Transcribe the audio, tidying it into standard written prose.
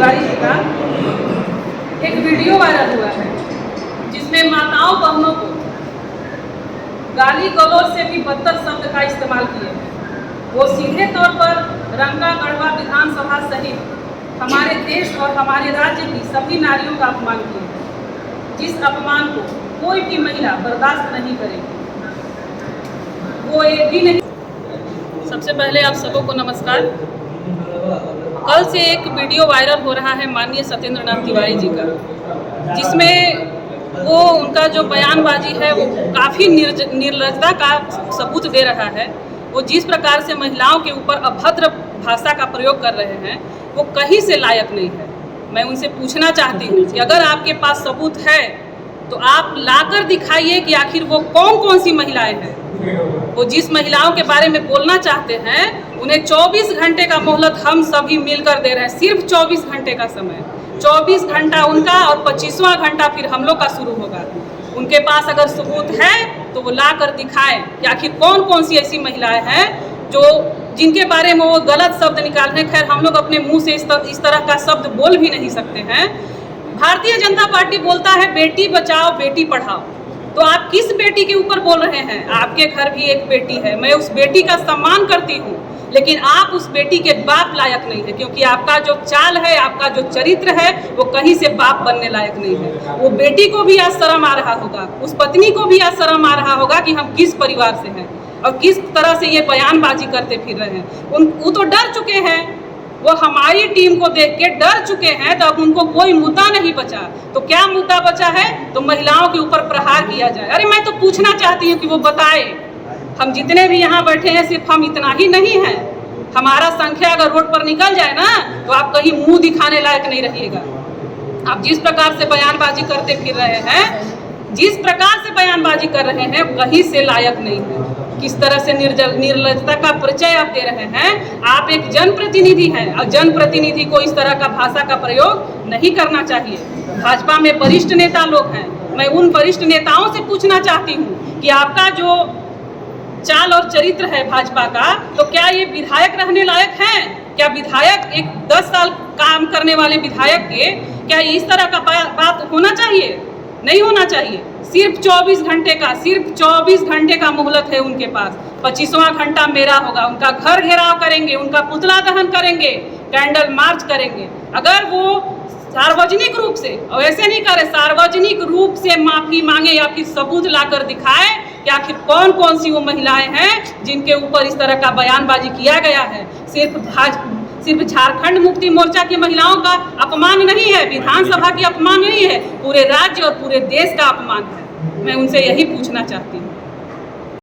तिवारी जी का एक video viral हुआ है जिसमें माताओं बहनों को गाली गलौज से भी बदतर शब्द का इस्तेमाल किए। वो सीधे तौर पर रंका गढ़वा विधानसभा सहित हमारे देश और हमारे राज्य की सभी नारियों का अपमान किए, जिस अपमान को कोई भी महिला बर्दाश्त नहीं करेगी, वो एक भी नहीं। सबसे पहले आप सबों को नमस्कार। कल से एक वीडियो वायरल हो रहा है माननीय सत्येंद्र नाथ तिवारी जी का, जिसमें वो उनका जो बयानबाजी है वो काफ़ी निर्लज्जता का सबूत दे रहा है। वो जिस प्रकार से महिलाओं के ऊपर अभद्र भाषा का प्रयोग कर रहे हैं वो कहीं से लायक नहीं है। मैं उनसे पूछना चाहती हूँ कि अगर आपके पास सबूत है तो आप लाकर दिखाइए कि आखिर वो कौन कौन सी महिलाएं हैं। वो जिस महिलाओं के बारे में बोलना चाहते हैं उन्हें 24 घंटे का मोहलत हम सभी मिलकर दे रहे हैं, सिर्फ 24 घंटे का समय। 24 घंटा उनका और 25वां घंटा फिर हम लोग का शुरू होगा। उनके पास अगर सबूत है तो वो ला कर दिखाएं कि आखिर कौन कौन सी ऐसी महिलाएं हैं जो जिनके बारे में वो गलत शब्द निकाल रहे हैं। खैर हम लोग अपने मुंह से इस तरह का शब्द बोल भी नहीं सकते हैं। भारतीय जनता पार्टी बोलता है बेटी बचाओ बेटी पढ़ाओ, तो आप किस बेटी के ऊपर बोल रहे हैं? आपके घर भी एक बेटी है, मैं उस बेटी का सम्मान करती हूँ, लेकिन आप उस बेटी के बाप लायक नहीं है, क्योंकि आपका जो चाल है, आपका जो चरित्र है वो कहीं से बाप बनने लायक नहीं है। वो बेटी को भी आज शर्म आ रहा होगा, उस पत्नी को भी आज शर्म आ रहा होगा कि हम किस परिवार से हैं और किस तरह से ये बयानबाजी करते फिर रहे हैं। वो तो डर चुके हैं, वो हमारी टीम को देख के डर चुके हैं, तो अब उनको कोई मुद्दा नहीं बचा। तो क्या मुद्दा बचा है? तो महिलाओं के ऊपर प्रहार किया जाए। अरे मैं तो पूछना चाहती हूँ कि वो बताए, हम जितने भी यहाँ बैठे हैं सिर्फ हम इतना ही नहीं है। हमारा संख्या अगर रोड पर निकल जाए ना तो आप कहीं मुंह दिखाने लायक नहीं रहिएगा। आप जिस प्रकार से बयानबाजी करते फिर रहे हैं, जिस प्रकार से बयानबाजी कर रहे हैं कहीं से लायक नहीं है। किस तरह से निर्लज्जता का परिचय आप दे रहे हैं। आप एक जनप्रतिनिधि हैं और जनप्रतिनिधि को इस तरह का भाषा का प्रयोग नहीं करना चाहिए। भाजपा में वरिष्ठ नेता लोग हैं, मैं उन वरिष्ठ नेताओं से पूछना चाहती हूँ कि आपका जो चाल और चरित्र है भाजपा का, तो क्या ये विधायक रहने लायक हैं? क्या विधायक एक 10 साल काम करने वाले विधायक के क्या इस तरह का बात होना चाहिए? नहीं होना चाहिए। सिर्फ 24 घंटे का मोहलत है उनके पास। 25वां घंटा मेरा होगा। उनका घर घेराव करेंगे, उनका पुतला दहन करेंगे, कैंडल मार्च करेंगे। अगर वो सार्वजनिक रूप से, और ऐसे नहीं करे, सार्वजनिक रूप से माफी मांगे या फिर सबूत लाकर दिखाए कि आखिर कौन कौन सी वो महिलाएं हैं जिनके ऊपर इस तरह का बयानबाजी किया गया है। सिर्फ झारखंड मुक्ति मोर्चा की महिलाओं का अपमान नहीं है, विधानसभा की अपमान नहीं है, पूरे राज्य और पूरे देश का अपमान है। मैं उनसे यही पूछना चाहती हूँ।